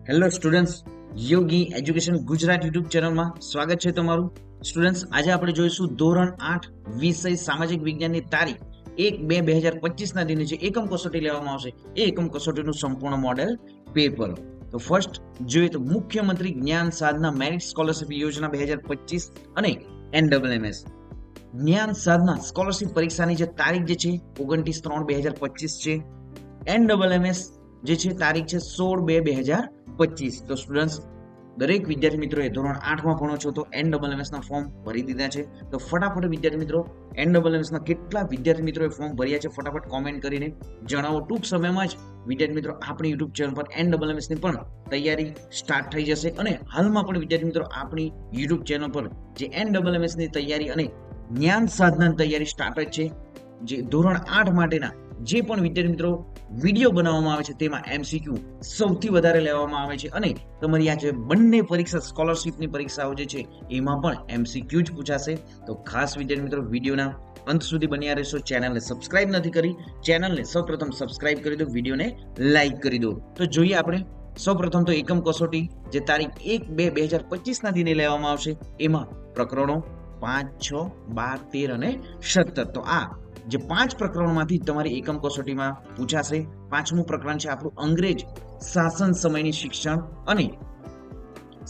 Hello students, યોગી education Gujarat YouTube ચેનલમાં સ્વાગત છે તમારું. સ્ટુડન્ટ્સ, આજે આપણે જોઈશું ધોરણ 8 વિષય સામાજિક વિજ્ઞાનની તારીખ 1/2/2025 ના દિને જે એકમ કસોટી લેવામાં આવશે એ એકમ કસોટીનું સંપૂર્ણ મોડેલ પેપર. તો ફર્સ્ટ જોઈએ તો મુખ્યમંત્રી જ્ઞાન સાધના મેરિટ સ્કોલરશિપ યોજના 2025 અને NSS જ્ઞાન સાધના સ્કોલરશિપ પરીક્ષાની જે તારીખ જે છે 29/3/2025 છે. NSS જે છે તારીખ છે 16/2/2025. તો સ્ટુડન્ટ્સ, દરેક વિદ્યાર્થી મિત્રોએ ધોરણ 8માં ભણો છો તો NSS ના ફોર્મ ભરી દીધા છે. તો ફટાફટ વિદ્યાર્થી મિત્રો, NSS ના કેટલા વિદ્યાર્થી મિત્રોએ ફોર્મ ભર્યા છે ફટાફટ કોમેન્ટ કરીને જણાવો. ટૂંક સમયમાં જ વિદ્યાર્થી મિત્રો આપણી યુટ્યુબ ચેનલ પર NSS ની પણ તૈયારી સ્ટાર્ટ થઈ જશે. અને હાલમાં પણ વિદ્યાર્થી મિત્રો આપણી યુટ્યુબ ચેનલ પર જે NSS ની તૈયારી અને જ્ઞાન સાધનાની તૈયારી સ્ટાર્ટ જ છે. જે ધોરણ 8 માટેના જે પણ વિદ્યાર્થી મિત્રો વિડીયો બનાવવામાં આવે છે તેમાં MCQ સૌથી વધારે લેવામાં આવે છે. અને તમારી આ જે બંને પરીક્ષા સ્કોલરશિપની પરીક્ષાઓ જે છે એમાં પણ MCQ જ પૂછાશે. તો ખાસ વિદ્યાર્થી મિત્રો વિડીયોના અંત સુધી બન્યા રહેશો. ચેનલને સબસ્ક્રાઇબ નથી કરી, ચેનલને સૌપ્રથમ સબસ્ક્રાઇબ કરી દો, વિડીયોને લાઈક કરી દો. તો જોઈએ આપણે સૌપ્રથમ તો એકમ કસોટી જે તારીખ 1/2/2025 ના દિને લેવામાં આવશે એમાં પ્રકરણો 5, 6, 12, 13 અને 17. તો આ જે 5 પ્રકરણોમાંથી તમારી એકમ કસોટીમાં પૂછાશે. 5મું પ્રકરણ છે આપણું અંગ્રેજ શાસન સમયની શિક્ષણ અને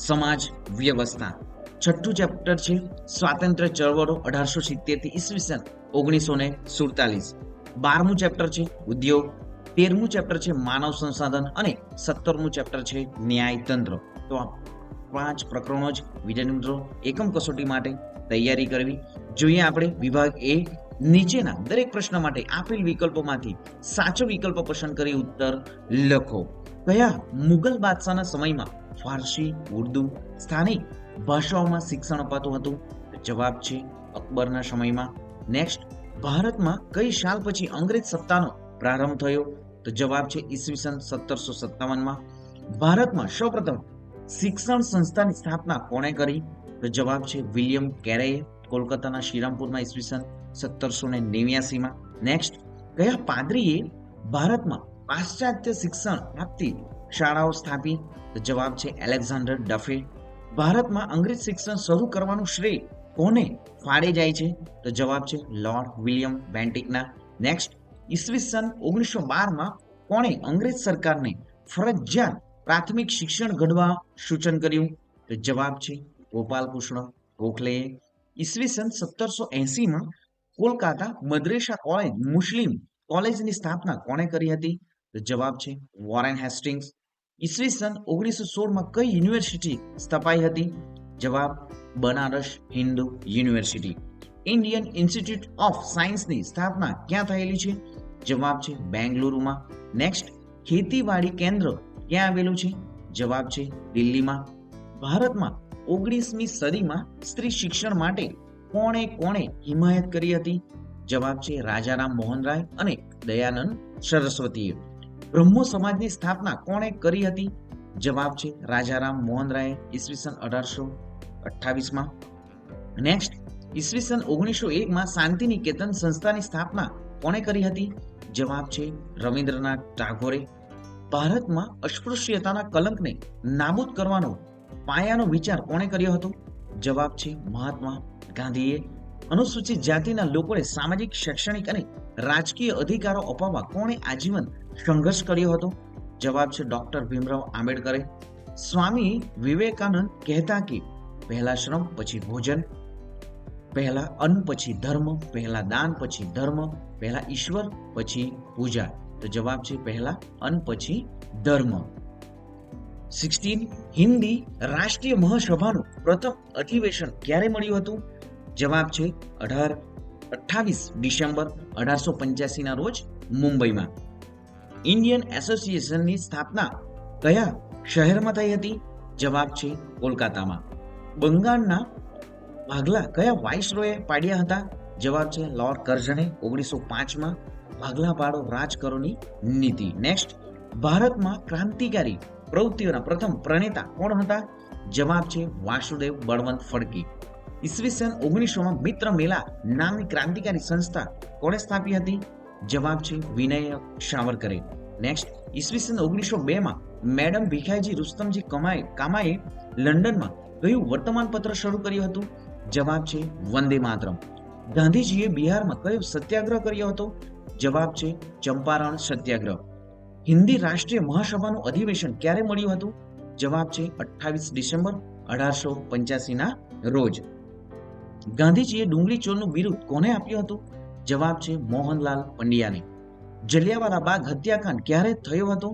સમાજ વ્યવસ્થા. 6થું ચેપ્ટર છે સ્વાતંત્ર્ય ચળવળો 1870 થી ઈસવીસન 1947. 12મું ચેપ્ટર છે ઉદ્યોગ. 13મું ચેપ્ટર છે માનવ સંસાધન અને 17મું ચેપ્ટર છે ન્યાયતંત્ર. તો આ 5 પ્રકરણો જ વિદ્યાર્થી મિત્રો એકમ કસોટી માટે તૈયારી કરવી. જોઈએ આપણે વિભાગ એ. નીચેના દરેક પ્રશ્ન માટે આપેલ વિકલ્પોમાંથી સાચો વિકલ્પ પસંદ કરી ઉત્તર લખો. કયા મુગલ બાદશાહના સમયમાં ફારસી, ઉર્દુ, સ્થાનિક ભાષાઓમાં શિક્ષણ અપાતું હતું? જવાબ છે અકબરના સમયમાં. નેક્સ્ટ, ભારતમાં કઈ સાલ પછી અંગ્રેજ સત્તાનો પ્રારંભ થયો? તો જવાબ છે ઈસવીસન 1757માં. ભારતમાં સૌપ્રથમ શિક્ષણ સંસ્થાની સ્થાપના કોણે કરી? તો જવાબ છે વિલિયમ કેરેએ, કોલકાતાના શ્રીરામપુરમાં ઈસવીસન 1789માં. નેક્સ્ટ, કયા પાદરીએ ભારતમાં પાશ્ચાત્ય શિક્ષણ આપતી શાળાઓ સ્થાપી? તો જવાબ છે એલેક્ઝાન્ડર ડફે. ભારતમાં અંગ્રેજ શિક્ષણ શરૂ કરવાનું શ્રેય કોને ફાળે જાય છે? તો જવાબ છે લોર્ડ વિલિયમ બેન્ટિકના. નેક્સ્ટ, ઈસવીસન 1912માં કોણે અંગ્રેજ સરકારને ફરજિયાત પ્રાથમિક શિક્ષણ ઘડવા સૂચન કર્યું? તો જવાબ છે ગોપાલકૃષ્ણ ગોખલેએ. ઈસવીસન 1780માં કોલકાતા મદ્રેસા કોલેજ મુસ્લિમ કોલેજની સ્થાપના કોણે કરી હતી? તો જવાબ છે વોરેન હેસ્ટિંગ્સ. ઈસવીસન 1916માં કઈ યુનિવર્સિટી સ્થપાઈ હતી? જવાબ Banaras Hindu university. Indian institute of સાયન્સની સ્થાપના ક્યાં થયેલી છે? જવાબ છે બેંગલુરુમાં. નેક્સ્ટ, ખેતીવાડી કેન્દ્ર ક્યાં આવેલું છે? જવાબ છે દિલ્હીમાં. ભારતમાં 19મી સદીમાં સ્ત્રી શિક્ષણ માટે કોણે હિમાયત કરી હતી? જવાબ છે રાજારામ મોહન રાય અને દયાનંદ સરસ્વતીએ. બ્રહ્મો સમાજની સ્થાપના કોણે કરી હતી? જવાબ છે રાજારામ મોહન રાય ઈસવીસન 1828માં. નેક્સ્ટ, ઈસવીસન 1901માં શાંતિ નિકેતન સંસ્થાની સ્થાપના કોણે કરી હતી? જવાબ છે રવિન્દ્રનાથ ટાગોરે. ભારતમાં અસ્પૃશ્યતાના કલંકને નાબૂદ કરવાનો પાયાનો વિચાર કોણે કર્યો હતો? જવાબ છે મહાત્મા ગાંધીએ. અનુસૂચિત જાતિના લોકોને સામાજિક, શૈક્ષણિક અને રાજકીય અધિકારો અપાવવા કોણે આજીવન સંઘર્ષ કર્યો હતો? જવાબ છે ડોક્ટર ભીમરાવ આંબેડકરે. સ્વામી વિવેકાનંદ કહેતા કે પહેલા શ્રમ પછી ભોજન, પહેલા અન્ન પછી ધર્મ, પહેલા દાન પછી ધર્મ, પહેલા ઈશ્વર પછી પૂજા. તો જવાબ છે પહેલા અન્ન પછી ધર્મ. 16, હિન્દી રાષ્ટ્રીય મહાસભાનું પ્રથમ અધિવેશન ક્યારે મળ્યું હતું? જવાબ છે 28 ડિસેમ્બર 1885 ના રોજ મુંબઈમાં. ઇન્ડિયન એસોસિએશનની સ્થાપના કયા શહેરમાં થઈ હતી? જવાબ છે કોલકાતામાં. બંગાળના ભાગલા કયા વાઇસરોયે પાડ્યા હતા? જવાબ છે લોર્ડ કર્ઝને 1905માં. ભાગલા પાડો રાજ કરોની નીતિ. નેક્સ્ટ, ભારતમાં ક્રાંતિકારી પ્રવૃત્તિઓના પ્રથમ પ્રણેતા કોણ હતા? જવાબ છે વાસુદેવ બળવંત ફડકે. ઈસવીસન 1900માં મિત્ર મેલા નામની ક્રાંતિકારી સંસ્થા કોણે સ્થાપી હતી? જવાબ છે વિનય સાવરકરે. નેક્સ્ટ, ઈસવીસન 1902માં મેડમ ભીખાઈજી રુસ્તમજી કામાએ લંડનમાં કયું વર્તમાનપત્ર શરૂ કર્યું હતું? જવાબ છે વંદે માતરમ. ગાંધીજીએ બિહારમાં કયો સત્યાગ્રહ કર્યો હતો? જવાબ છે ચંપારણ સત્યાગ્રહ. હિન્દી રાષ્ટ્રીય મહાસભાનું અધિવેશન ક્યારે મળ્યું હતું? જવાબ છે 28 ડિસેમ્બર 1885 ના રોજ. ગાંધીજીએ ડુંગળી ચોરનું બિરુદ કોને આપ્યું હતું? જવાબ છે મોહનલાલ પંડ્યાને. જલિયાવાલા બાગ હત્યાકાંડ ક્યારે થયો હતો?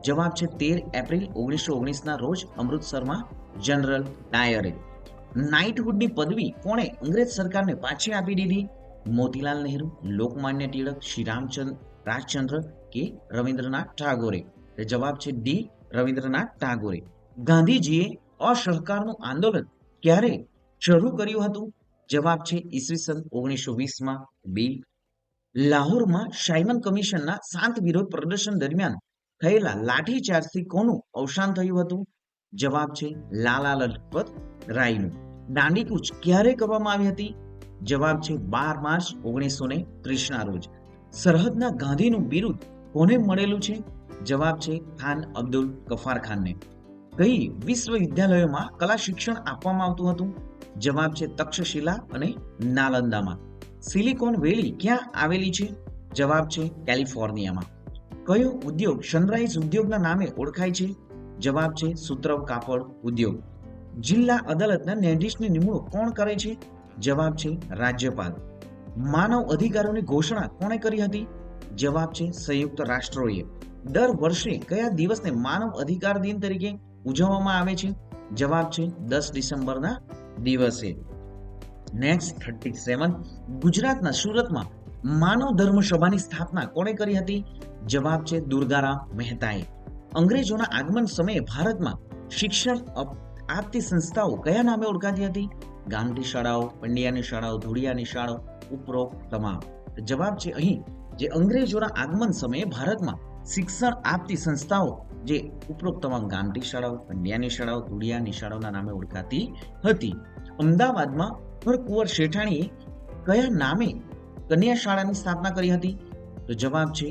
જવાબ છે 13 એપ્રિલ 1919 ના રોજ અમૃતસરમાં જનરલ ડાયરે. નાઇટહુડની પદવી કોણે અંગ્રેજ સરકારને પાછી આપી દીધી? મોતીલાલ નહેરુ, લોકમાન્ય ટિળક, શ્રી રાજચંદ્ર કે રવિન્દ્રનાથ ટાગોરે? જવાબ છે ડી રવિન્દ્રનાથ ટાગોરે. ગાંધીજીએ અસહકારનું આંદોલન ક્યારે શરૂ કર્યું હતું? જવાબ છે ઈસવીસન 1920 બી. લાહોરમાં સાયમન કમિશનના શાંત વિરોધ પ્રદર્શન દરમિયાન થયેલા લાઠીચાર્જથી કોનું અવસાન થયું હતું? જવાબ છે લાલા લજપત રાયનું. દાંડીકૂચ ક્યારે કરવામાં આવી હતી? જવાબ છે 12 માર્ચ 1930 ના રોજ. સરહદના ગાંધીનું બિરુદ કોને મળેલું છે? જવાબ છે ખાન અબ્દુલ ગફાર ખાનને. કઈ વિશ્વવિદ્યાલયોમાં કલા શિક્ષણ આપવામાં આવતું હતું? જવાબ છે તક્ષશિલા અને નાલંદામાં. સિલિકોન વેલી ક્યાં આવેલી છે? જવાબ છે કેલિફોર્નિયામાં. કયો ઉદ્યોગ સનરાઈઝ ઉદ્યોગના નામે ઓળખાય છે? જવાબ છે સુતરવ કાપડ ઉદ્યોગ. જિલ્લા અદાલતના ન્યાયાધીશની નિમણૂક કોણ કરે છે? જવાબ છે રાજ્યપાલ. માનવ અધિકારોની ઘોષણા કોણે કરી હતી? જવાબ છે સંયુક્ત રાષ્ટ્રોએ. દર વર્ષે કયા દિવસને માનવ અધિકાર દિન તરીકે ઉજવવામાં આવે છે? જવાબ છે 10 ડિસેમ્બરના દિવસે. નેક્સ્ટ 37. ગુજરાતના સુરતમાં માનવ ધર્મ સભાની સ્થાપના કોણે કરી હતી? જવાબ છે દુર્ગારામ મહેતાએ. અંગ્રેજોના આગમન સમયે ભારતમાં શિક્ષણ આપતી સંસ્થાઓ કયા નામે ઓળખાતી હતી? ગામઠી શાળાઓ, પંડ્યાની શાળાઓ, ધોળિયાની શાળાઓ, ઉપરોક્ત તમામ. જવાબ છે અહીં જે અંગ્રેજોના આગમન સમયે ભારતમાં શિક્ષણ આપતી સંસ્થાઓ જે ઉપરોક્ત તમામ ગામઠી શાળાઓ, પંડ્યાની શાળાઓ, ધોળિયાની શાળાઓના નામે ઓળખાતી હતી. અમદાવાદમાં કુંવર શેઠાણીએ કયા નામે કન્યા શાળાની સ્થાપના કરી હતી? તો જવાબ છે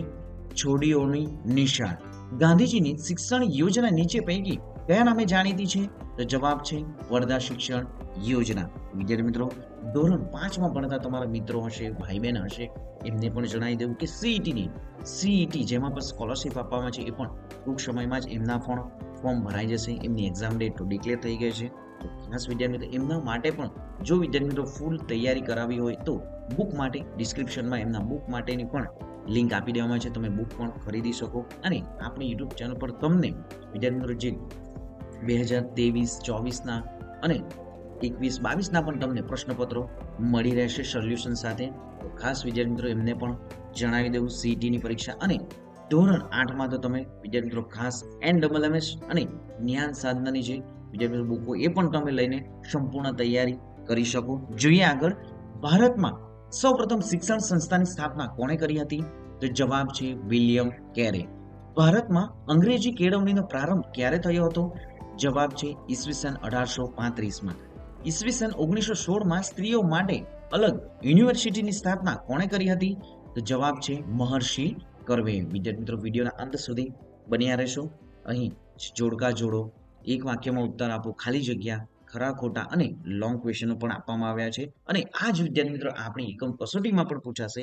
છોડીઓની નિશાળ. ગાંધીજીની શિક્ષણ યોજના નીચે પૈકી કયા નામે જાણીતી છે? તો જવાબ છે વરદા શિક્ષણ યોજના. વિદ્યાર્થી મિત્રો, ધોરણ 5માં ભણતા તમારા મિત્રો હશે, ભાઈ બહેન હશે, એમને પણ જણાવી દેવું કે સીઈટી જેમાં પણ સ્કોલરશિપ આપવામાં છે એ પણ ટૂંક સમયમાં જ એમના પણ ફોર્મ ભરાઈ જશે. એમની એક્ઝામ ડેટ તો ડિક્લેર થઈ ગઈ છે. તો ખાસ વિદ્યાર્થી મિત્રો એમના માટે પણ જો વિદ્યાર્થી મિત્રો ફૂલ તૈયારી કરાવી હોય તો બુક માટે ડિસ્ક્રિપ્શનમાં એમના બુક માટેની પણ લિંક આપી દેવામાં છે. તમે બુક પણ ખરીદી શકો અને આપણી યુટ્યુબ ચેનલ પર તમને વિદ્યાર્થી મિત્રો જે 2023-24ના અને 21-22ના પણ તમને પ્રશ્નપત્રો મળી રહેશે સોલ્યુશન સાથે. તો ખાસ વિદ્યાર્થી મિત્રો એમને પણ જણાવી દેવું સીઈટીની પરીક્ષા અને ધોરણ 8માં તો તમે વિદ્યાર્થી મિત્રો ખાસ NMMS અને જ્ઞાન સાધનાની જે વિદ્યાર્થી મિત્રો બુકો એ પણ તમે લઈને સંપૂર્ણ તૈયારી કરી શકો. જોઈએ આગળ. ભારતમાં સૌપ્રથમ શિક્ષણ સંસ્થાની સ્થાપના કોણે કરી હતી? તો જવાબ છે વિલિયમ કેરે. ભારતમાં અંગ્રેજી કેળવણીનો પ્રારંભ ક્યારે થયો હતો? જવાબ છે ઈસવીસન 1835માં. ઈસવીસન 1916માં સ્ત્રીઓ માટે અલગ યુનિવર્સિટીની સ્થાપના કોણે કરી હતી? તો જવાબ છે મહર્ષિ કર્વે. વિદ્યાર્થી મિત્રો વિડીયોના અંત સુધી બન્યા રહેશો. અહીં જોડકા જોડો, એક વાક્યમાં ઉત્તર આપો, ખાલી જગ્યા, ખરા ખોટા અને લોંગ ક્વેશ્ચનો પણ આપવામાં આવ્યા છે અને આ જ વિદ્યાર્થી મિત્રો આપણી એકમ કસોટીમાં પણ પૂછાશે.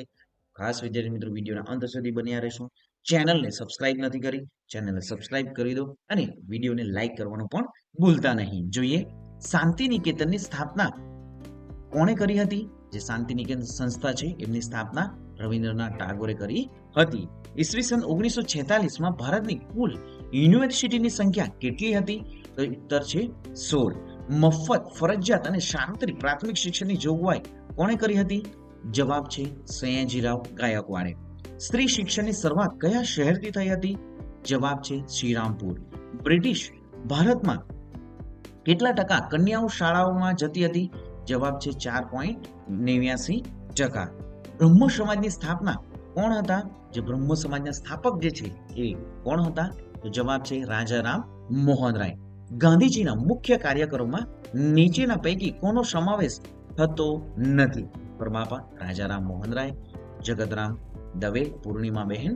ખાસ વિદ્યાર્થી મિત્રો વિડીયોના અંત સુધી બન્યા રહેશો. ચેનલને સબસ્ક્રાઇબ નથી કરી, ચેનલને સબસ્ક્રાઇબ કરી દો અને વિડીયોને લાઈક કરવાનું પણ ભૂલતા નહીં. જોઈએ, શાંતિ નિકેતનની સ્થાપના કોણે કરી હતી? જે શાંતિ નિકેતન સંસ્થા છે એમની સ્થાપના રવિન્દ્રનાથ ટાગોરે કરી હતી. ઈસવીસન 1946માં ભારતની કુલ યુનિવર્સિટીની સંખ્યા કેટલી હતી? તો ઉત્તર છે 16. મફત, ફરજિયાત અને સાર્વત્રિક પ્રાથમિક શિક્ષણની જોગવાઈ કોણે કરી હતી? જવાબ છે સયાજીરાવ ગાયકવાડે. સ્ત્રી શિક્ષણની શરૂઆત કયા શહેરથી થઈ હતી? જવાબ છે શ્રીરામપુર. બ્રિટિશ ભારતમાં કેટલા ટકા કન્યાઓ શાળાઓમાં જતી હતી? જવાબ છે 4.89%. બ્રહ્મ સમાજની સ્થાપના કોણ હતા? જે બ્રહ્મ સમાજના સ્થાપક જે છે એ કોણ હતા? તો જવાબ છે રાજારામ મોહન રાય. ગાંધીજીના મુખ્ય કાર્યકરોમાં નીચેના પૈકી કોનો સમાવેશ થતો નથી? પરમાપા રાજારામ મોહન રાય, જગતરામ દવે, પૂર્ણિમાબેન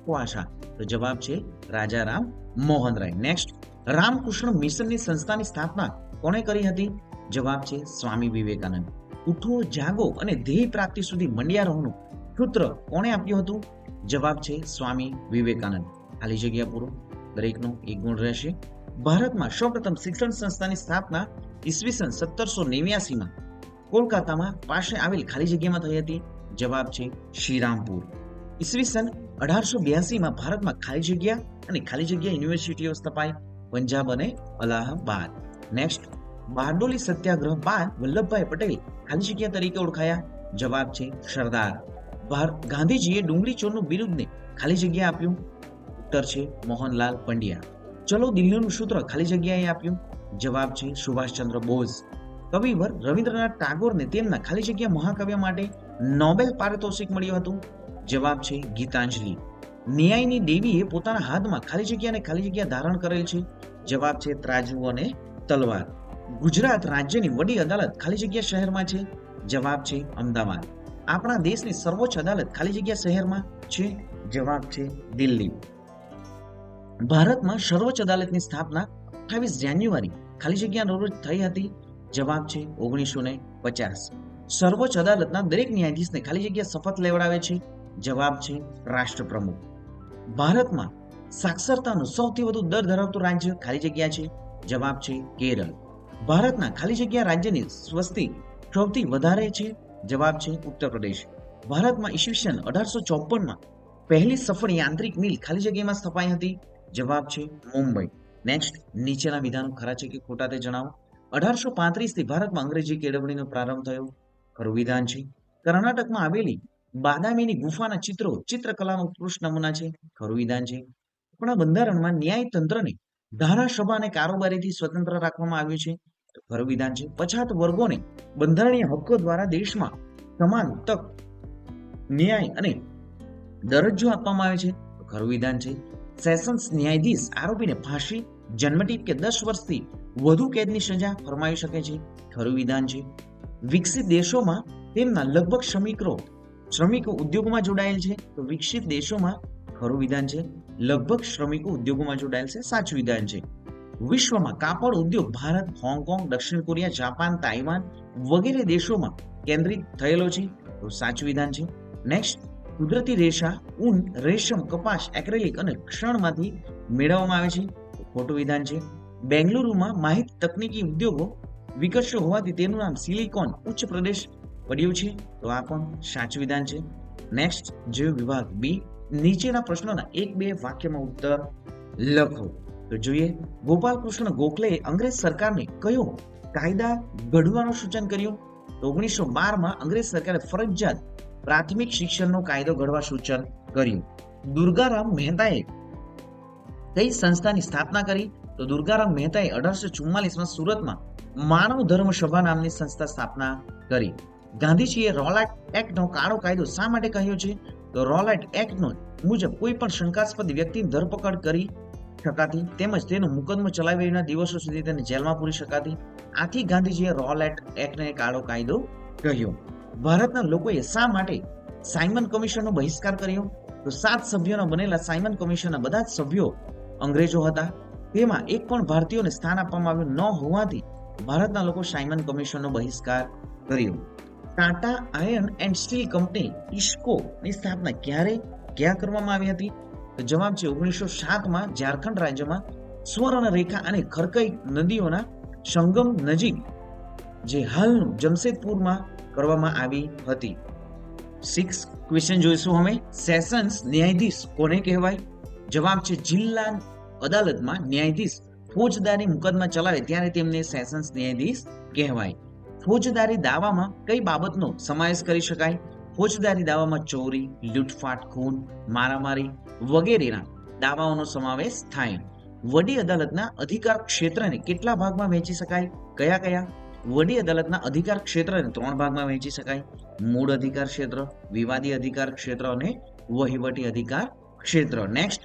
ક્વાસા. તો જવાબ છે રાજારામ મોહનરાય. નેક્સ્ટ, રામકૃષ્ણ મિશનની સંસ્થાની સ્થાપના કોણે કરી હતી? જવાબ છે સ્વામી વિવેકાનંદ. ઉઠો જાગો અને ધ્યેય પ્રાપ્તિ સુધી મંડ્યા રહોનું સૂત્ર કોણે આપ્યું હતું? જવાબ છે સ્વામી વિવેકાનંદ. ખાલી જગ્યા પૂરો. દરેકનો એક ગુણ રહેશે. ભારતમાં સૌપ્રથમ શિક્ષણ સંસ્થાની સ્થાપના ઈસવીસન 1789માં કોલકાતામાં પાસે આવેલ ખાલી જગ્યામાં થઈ હતી. જવાબ છે શ્રીરામપુર. ઈસવીસન 1882માં ભારતમાં ખાલી જગ્યા અને ખાલી જગ્યા યુનિવર્સિટીઓ સ્થપાઈ, પંજાબ અને અલ્હાબાદ. નેક્સ્ટ, બારડોલી સત્યાગ્રહ બાદ વલ્લભભાઈ પટેલ ખાલી જગ્યા તરીકે ઓળખાયા. જવાબ છે સરદાર. ગાંધીજીએ ડુંગળી ચોરનું બિરુદને ખાલી જગ્યા આપ્યું. ઉત્તર છે મોહનલાલ પંડ્યા. ચલો દિલ્હીનું સૂત્ર ખાલી જગ્યાએ આપ્યું. જવાબ છે સુભાષચંદ્ર બોઝ. કવિવર રવિન્દ્રનાથ ટાગોરને તેમના ખાલી જગ્યા મહાકાવ્ય માટે નોબેલ પારિતોષિક મળ્યું હતું. જવાબ છે ગીતાંજલિ. ન્યાયની દેવીએ પોતાના હાથમાં ખાલી જગ્યા ધારણ કરેલ છે. જવાબ છે ત્રાજુ અને તલવાર. ગુજરાત રાજ્યની વડી અદાલત ખાલી જગ્યા શહેરમાં છે. જવાબ છે અમદાવાદ. આપણા દેશની સર્વોચ્ચ અદાલત ખાલી જગ્યા શહેરમાં છે. જવાબ છે દિલ્હી. ભારતમાં સર્વોચ્ચ અદાલતની સ્થાપના 28 જાન્યુઆરી ખાલી જગ્યાના રોજ થઈ હતી. જવાબ છે 1950. સર્વોચ્ચ અદાલતના દરેક ન્યાયાધીશને ખાલી જગ્યા શપથ લેવડાવે છે. જવાબ છે રાષ્ટ્રપ્રમુખ. ભારતમાં સાક્ષરતાનો સૌથી વધુ દર ધરાવતું રાજ્ય ખાલી જગ્યા છે. જવાબ છે કેરળ. ભારતના ખાલી જગ્યા રાજ્યની વસ્તી સૌથી વધારે છે. જવાબ છે ઉત્તર પ્રદેશ. ભારતમાં ઈસવીસન 1854માં પહેલી સફળ યાંત્રિક મિલ ખાલી જગ્યામાં સ્થપાઈ હતી. જવાબ છે મુંબઈ. નેક્સ્ટ, નીચેના વિધાનો ખરા છે કે ખોટા તે જણાવો. 1835 થી ભારતમાં અંગ્રેજી કેળવણીનો પ્રારંભ થયો. ખરું વિધાન છે. કર્ણાટકમાં આવેલી બાદામીની ગુફાના ચિત્રો ચિત્રકલાનો ઉત્કૃષ્ટ નમૂના છે. ખરું વિધાન છે. આપણા બંધારણમાં ન્યાયતંત્રને ધારાસભા અને કારોબારીથી સ્વતંત્ર રાખવામાં આવ્યું છે. ખરું વિધાન છે. પછાત વર્ગોને બંધારણીય હક્કો દ્વારા દેશમાં સમાન તક, ન્યાય અને દરજ્જો આપવામાં આવે છે. ખરું વિધાન છે. સેશન્સ ન્યાયાધીશ આરોપીને ફાંસી, જન્મટીપ કે 10 વર્ષથી વધુ કેદની સજા ફરમાવી શકે છે. ખરું વિધાન છે. વિકસિત દેશોમાં તેમના લગભગ શ્રમિકો ઉદ્યોગમાં જોડાયેલ છે. તો વિકસિત દેશોમાં ખરું વિધાન છે લગભગ શ્રમિકો ઉદ્યોગોમાં જોડાયેલ છે. સાચું વિધાન છે. વિશ્વમાં કાપડ ઉદ્યોગ ભારત, હોંગકોંગ, દક્ષિણ કોરિયા, જાપાન, તાઇવાન વગેરે દેશોમાં કેન્દ્રિત થયેલો છે. તો સાચું વિધાન છે. નેક્સ્ટ, કુદરતી રેશા ઊન, રેશમ, કપાસ, એક્રેલિક અને ક્ષણમાંથી મેળવવામાં આવે છે. ખોટું વિધાન છે. બેંગલુરુમાં માહિતી તકનીકી ઉદ્યોગો વિકસ્યો હોવાથી તેનું નામ સિલિકોન ઉચ્ચ પ્રદેશ પડ્યું છે. તો આ પણ સાચું વિધાન છે. નેક્સ્ટ, જીવ વિભાગ બી. નીચેના પ્રશ્નોના 1-2 વાક્યમાં ઉત્તર લખો. તો જોઈએ, ગોપાલકૃષ્ણ ગોખલેએ અંગ્રેજ સરકારને કયો કાયદા ઘડવાનું સૂચન કર્યું? તો 1912માં અંગ્રેજ સરકારે ફરજિયાત પ્રાથમિક શિક્ષણનો કાયદો ઘડવા સૂચન કર્યું. દુર્ગારામ મહેતાએ કઈ સંસ્થાની સ્થાપના કરી? તો દુર્ગારામ મહેતાએ 1844માં સુરતમાં માનવ ધર્મ સભા નામની સંસ્થા સ્થાપના કરી. ગાંધીજીએ રોલેટ એક્ટનો કાળો કાયદો શા માટે કહ્યો છે? તો રોલેટ એક્ટ મુજબ કોઈ પણ શંકાસ્પદ વ્યક્તિની ધરપકડ કરી શકાતી, તેમજ તેનો મુકદ્દમો ચલાવ્યાના દિવસો સુધી તેને જેલમાં પૂરી શકાતી. આથી ગાંધીજીએ રોલેટ એક્ટને કાળો કાયદો કહ્યો. ભારતના લોકોએ શા માટે સાયમન કમિશનનો બહિષ્કાર કર્યો? તો 7 સભ્યોના બનેલા સાયમન કમિશનના બધા જ સભ્યો અંગ્રેજો હતા. તેમાં એક પણ ભારતીયોને સ્થાન આપવામાં આવ્યું ન હોવાથી ભારતના લોકો સાયમન કમિશનનો બહિષ્કાર કર્યો. Tata iron and steel company IISCO ની સ્થાપના ક્યાં કરવામાં આવી હતી? તો જવાબ છે 1907માં ઝારખંડ રાજ્યમાં સ્વર્ણરેખા અને ખરકઈ નદીઓના સંગમ નજીક, જે હાલનું જમશેદપુરમાં કરવામાં આવી હતી. 6 ક્વેશ્ચન જોઈશું હવે. સેશન્સ ન્યાયાધીશ કોને કહેવાય? જવાબ છે જિલ્લા અદાલતમાં ન્યાયાધીશ ફોજદારી મુકદ્દમા ચલાવે ત્યારે તેમને સેશન્સ ન્યાયાધીશ કહેવાય. ફોજદારી દાવામાં કઈ બાબતનો સમાવેશ કરી શકાય? ફોજદારી દાવામાં ચોરી, લૂંટફાટ, ખૂન, મારામારી વગેરેના દાવાઓનો સમાવેશ થાય. વડી અદાલતના અધિકાર ક્ષેત્રને કેટલા ભાગમાં વહેંચી શકાય? કયા? વડી અદાલતના અધિકાર ક્ષેત્રને 3 ભાગમાં વહેંચી શકાય. મૂળ અધિકાર ક્ષેત્ર, વિવાદી અધિકાર ક્ષેત્ર અને વહીવટી અધિકાર ક્ષેત્ર. નેક્સ્ટ,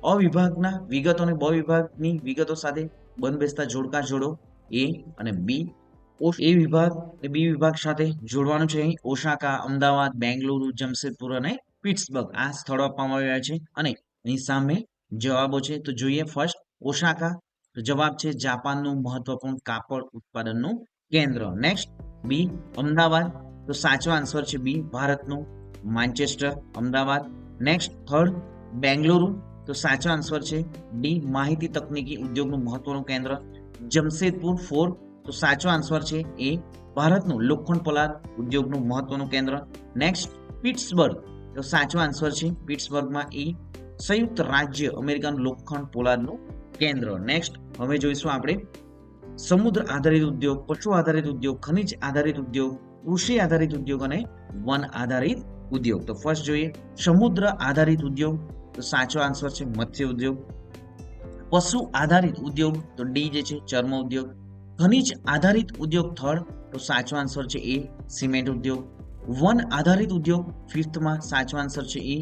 અ વિભાગના વિગતો અને બ વિભાગની વિગતો સાથે બંધબેસતા જોડકા જોડો. એ અને બી. એ વિભાગ અને બી વિભાગ સાથે જોડવાનું છે. અહીં ઓસાકા, અમદાવાદ, બેંગલુરુ, જમશેદપુર અને પિટ્સબર્ગ આ સ્થળો આપવામાં આવ્યા છે અને એની સામે જવાબો છે તો જોઈએ. ફર્સ્ટ ઓસાકા, તો જવાબ છે જાપાનનું મહત્વપૂર્ણ કાપડ ઉત્પાદનનું કેન્દ્ર. નેક્સ્ટ બી અમદાવાદ, તો સાચો આન્સર છે બી ભારતનું Manchester Ahmedabad. Next third Bengaluru, તો સાચો આન્સર છે ડી માહિતી તકનીકી ઉદ્યોગનું મહત્વનું કેન્દ્ર. જમશેદપુર ફોર્થ, તો સાચો આન્સર છે એ ભારતનું લોખંડ પોલાદ ઉદ્યોગનું મહત્વનું કેન્દ્ર. નેક્સ્ટ પિટ્સબર્ગ, તો સાચો આન્સર છે પિટ્સબર્ગમાં એ સંયુક્ત રાજ્ય અમેરિકાનું લોખંડ પોલાદનું કેન્દ્ર. નેક્સ્ટ હવે જોઈશું આપણે સમુદ્ર આધારિત ઉદ્યોગ, પશુ આધારિત ઉદ્યોગ, ખનિજ આધારિત ઉદ્યોગ, કૃષિ આધારિત ઉદ્યોગ અને વન આધારિત ઉદ્યોગ. તો ફર્સ્ટ જોઈએ સમુદ્ર આધારિત ઉદ્યોગ, તો સાચો આન્સર છે મત્સ્ય ઉદ્યોગ. પશુ આધારિત ઉદ્યોગ તો ડી જે છે ચર્મ ઉદ્યોગ. ખનિજ આધારિત ઉદ્યોગ થર્ડ, તો સાચો આન્સર છે એ સિમેન્ટ ઉદ્યોગ. વન આધારિત ઉદ્યોગ ફિફ્થમાં સાચો આન્સર છે એ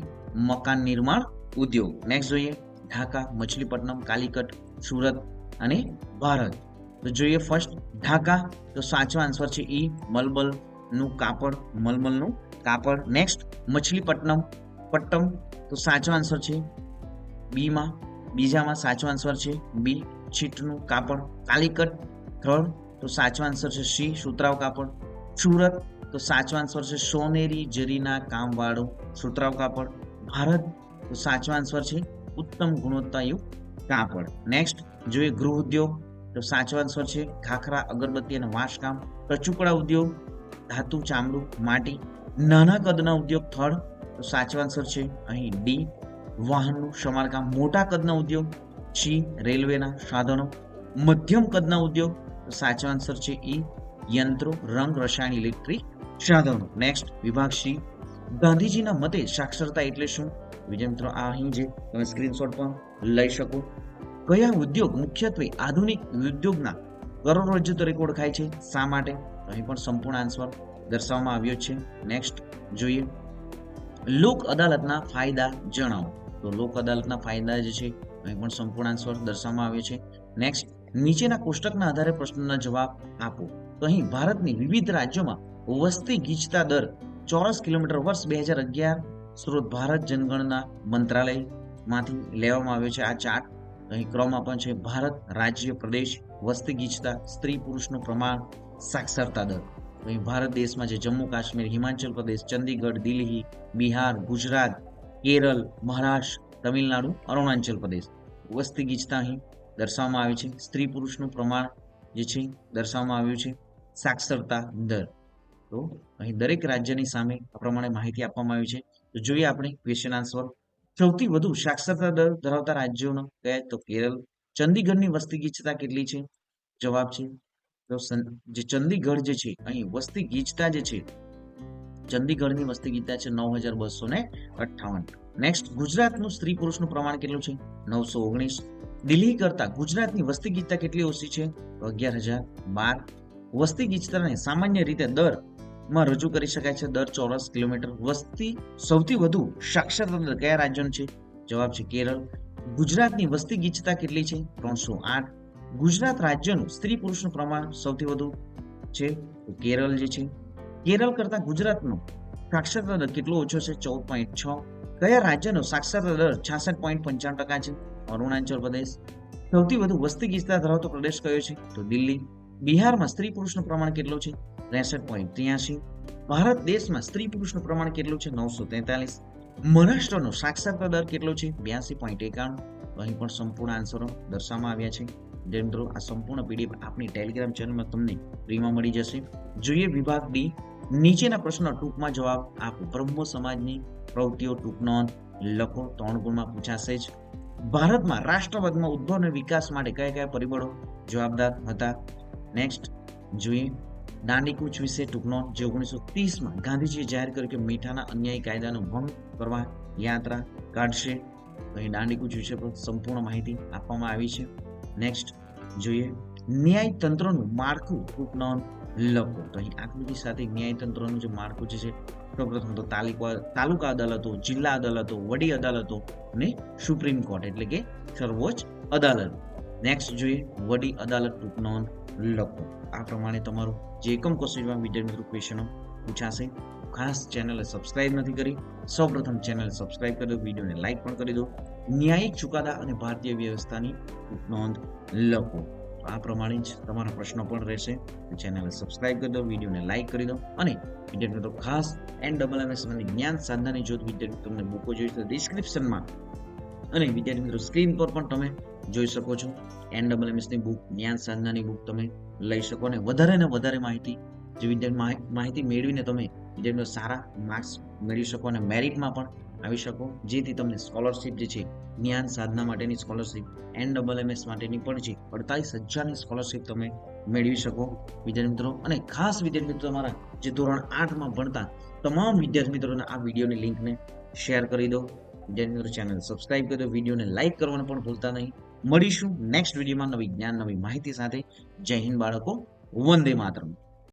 મકાન નિર્માણ ઉદ્યોગ. નેક્સ્ટ જોઈએ ઢાકા, મછલીપટ્ટનમ, કાલિકટ, સુરત અને ભારત. તો જોઈએ ફર્સ્ટ ઢાકા, તો સાચો આન્સર છે એ મલમલનું કાપડ, મલમલનું કાપડ. નેક્સ્ટ મછલીપટ્ટનમ પટ્ટમ, તો સાચો આન્સર છે બીમાં, બીજામાં સાચો આન્સર છે બી છીટનું કાપડ. કાલિકટ થર્ડ, તો સાચો આન્સર છે સી સુતરાઉ કાપડ. સુરત, તો સાચો આન્સર છે સોનેરી જરીના કામવાળું સુતરાઉ કાપડ. ભારત, તો સાચો આન્સર છે ઉત્તમ ગુણવત્તાયુક્ત કાપડ. નેક્સ્ટ જોઈએ ગૃહ ઉદ્યોગ, તો સાચો આન્સર છે ખાખરા, અગરબત્તી અને વાંસકામ. ટચુકડા ઉદ્યોગ ધાતુ, ચામડું, માટી. નાના કદના ઉદ્યોગ થર્ડ, તો સાચો આન્સર છે અહીં ડી વાહનનું સમારકામ. મોટા કદના ઉદ્યોગ સી રેલવેના સાધનો. મધ્યમ કદના ઉદ્યોગ, તો સાચો આન્સર છે ઈ યંત્રો, રંગ, રસાયણ, ઇલેક્ટ્રિક સાધનો. નેક્સ્ટ વિભાગ સી ગાંધીજીના મતે સાક્ષરતા એટલે શું? વિજય મિત્રો આ અહીં જે તમે સ્ક્રીનશોટ પણ લઈ શકો. કયા ઉદ્યોગ મુખ્યત્વે આધુનિક ઉદ્યોગના કરોડરજ્જુ તરીકે ઓળખાય છે? શા માટે? અહીં પણ સંપૂર્ણ આન્સર દર્શાવવામાં આવ્યો છે. નેક્સ્ટ જોઈએ લોક અદાલતના ફાયદા જણાવો. તો લોક અદાલતના ફાયદા જે છે અહીં પણ સંપૂર્ણ આન્સર દર્શાવવામાં આવ્યો છે. નેક્સ્ટ નીચેના કોષ્ટકના આધારે પ્રશ્નના જવાબ આપો. તો અહીં ભારતની વિવિધ રાજ્યોમાં વસ્તી ગીચતા દર ચોરસ કિલોમીટર વર્ષ 2011 સ્ત્રોત ભારત જનગણના મંત્રાલયમાંથી લેવામાં આવ્યો છે આ ચાર્ટ. અહીં ક્રમ પણ છે ભારત, રાજ્ય, પ્રદેશ, વસ્તી ગીચતા, સ્ત્રી પુરુષનું પ્રમાણ, સાક્ષરતા દર. અહીં ભારત દેશમાં છે જમ્મુ કાશ્મીર, હિમાચલ પ્રદેશ, ચંદીગઢ, દિલ્હી, બિહાર, ગુજરાત, કેરળ, મહારાષ્ટ્ર, તમિલનાડુ, અરુણાચલ પ્રદેશ. વસ્તી ગીચતા અહીં દર્શાવવામાં આવી છે. સ્ત્રી પુરુષનું પ્રમાણ જે છે દર્શાવવામાં આવ્યું છે. સાક્ષરતા દર. તો અહીં દરેક રાજ્યની સામે આ પ્રમાણે માહિતી આપવામાં આવી છે. તો જોઈએ આપણે ક્વેશ્ચન આન્સર. સૌથી વધુ સાક્ષરતા દર ધરાવતા રાજ્યોનો કયા? તો કેરળ. ચંદીગઢની વસ્તી ગીચતા કેટલી છે? જવાબ છે તો જે ચંદીગઢ જે છે અહીં વસ્તી ગીચતા જે છે ચંદીગઢની વસ્તી ગીચતા છે 9258. નેક્સ્ટ ગુજરાતનું સ્ત્રી પુરુષનું પ્રમાણ કેટલું છે? 919. દિલ્હી કરતા ગુજરાતની વસ્તી ગીચતા કેટલી ઓછી છે? 11012. વસ્તી ગીચતાને સામાન્ય રીતે દર માં રજૂ કરી શકાય છે દર ચોરસ કિલોમીટર. વસ્તી સૌથી વધુ સાક્ષરતા દર કયા રાજ્યનો છે? જવાબ છે કેરળ. ગુજરાતની વસ્તી ગીચતા કેટલી છે? 308. ગુજરાત રાજ્યનું સ્ત્રી પુરુષનું પ્રમાણ સૌથી વધુ છે તો કેરળ જે છે. કેરળ કરતા ગુજરાતનો સાક્ષરતા દર કેટલો ઓછો છે? 14.6. કયા રાજ્યનો સાક્ષરતા દર 66.95% છે? અરુણાચલ પ્રદેશ. સૌથી વધુ વસ્તી ગીચતા ધરાવતો પ્રદેશ કયો છે? તો દિલ્હી. બિહારમાં સ્ત્રી પુરુષનું પ્રમાણ કેટલું છે? 63.83. ભારત દેશમાં સ્ત્રી પુરુષનું પ્રમાણ કેટલું છે? 943. મહારાષ્ટ્રનો સાક્ષરતા દર કેટલો છે? 82.91. અહીં પણ સંપૂર્ણ આન્સરો દર્શાવવામાં આવ્યા છે. જે મિત્રો આ સંપૂર્ણ પીડીએફ આપણી ટેલિગ્રામ ચેનલમાં તમને ફ્રીમાં મળી જશે. જોઈએ વિભાગ ડી. નીચેના પ્રશ્નો ટૂંકમાં જવાબ આપો. બ્રહ્મો સમાજની પ્રવૃત્તિઓ ટૂંક નોંધ લખો. 3 ગુણમાં પૂછાશે જ. ભારતમાં રાષ્ટ્રવાદમાં ઉદ્ભવ અને વિકાસ માટે કયા કયા પરિબળો જવાબદાર હતા? નેક્સ્ટ જોઈએ દાંડીકૂચ વિશે ટૂંક નોંધ. જે 1930માં ગાંધીજીએ જાહેર કર્યું કે મીઠાના અન્યાયી કાયદાનો ભંગ કરવા યાત્રા કાઢશે. અહીં દાંડીકૂચ વિશે પણ સંપૂર્ણ માહિતી આપવામાં આવી છે. નેક્સ્ટ જોઈએ ન્યાય તંત્રનું માળખું ટૂંક નોંધ લખો. તો અહીં આકૃતિ સાથે ન્યાય તંત્રનું જે માળખું છે સૌપ્રથમ તો તાલુકા અદાલતો, જિલ્લા અદાલતો, વડી અદાલતો અને સુપ્રીમ કોર્ટ એટલે કે સર્વોચ્ચ અદાલત. નેક્સ્ટ જોઈએ વડી અદાલત ટૂંક નોંધ લખો. આ પ્રમાણે તમારું જે એકમ ક્વેશ્ચનમાં વિદ્યાર્થી મિત્રો ક્વેશ્ચનો પૂછાશે. ખાસ ચેનલ સબસ્ક્રાઇબ નથી કરી, સૌપ્રથમ ચેનલ સબસ્ક્રાઇબ કરી દો, વિડીયોને લાઇક પણ કરી દો. ન્યાયિક ચુકાદા અને ભારતીય વ્યવસ્થાની નોંધ લખો. આ પ્રમાણે જ તમારા પ્રશ્નો પણ રહેશે. ચેનલ સબસ્ક્રાઇબ કરી દો, વિડીયોને લાઇક કરી દો. અને વિદ્યાર્થી મિત્રો ખાસ NMMS જ્ઞાન સાધનાની જો વિદ્યાર્થી તમને બુકો જોઈએ તો ડિસ્ક્રિપ્શનમાં અને વિદ્યાર્થી મિત્રો સ્ક્રીન પર પણ તમે જોઈ શકો છો. NMMS ની બુક, જ્ઞાન સાધનાની બુક તમે લઈ શકો અને વધારે ને વધારે માહિતી જે વિદ્યાર્થી માહિતી મેળવીને તમે વિદ્યાર્થીઓ સારા માર્ક્સ મેળવી શકો અને મેરિટમાં પણ આવી શકો, જેથી તમને સ્કોલરશિપ જે છે જ્ઞાન સાધના માટેની સ્કોલરશિપ, NMMS માટેની પણ છે 48,000ની સ્કોલરશિપ તમે મેળવી શકો વિદ્યાર્થી મિત્રો. અને ખાસ વિદ્યાર્થી મિત્રો તમારા જે ધોરણ 8માં ભણતા તમામ વિદ્યાર્થી મિત્રોને આ વિડીયોની લિંકને શેર કરી દો. વિદ્યાર્થી મિત્રો ચેનલ સબસ્ક્રાઇબ કરી દો, વિડીયોને લાઇક કરવાનું પણ ભૂલતા નહીં. મળીશું નેક્સ્ટ વિડીયોમાં નવી જ્ઞાન, નવી માહિતી સાથે. જય હિન્દ બાળકો, વંદે માતરમ.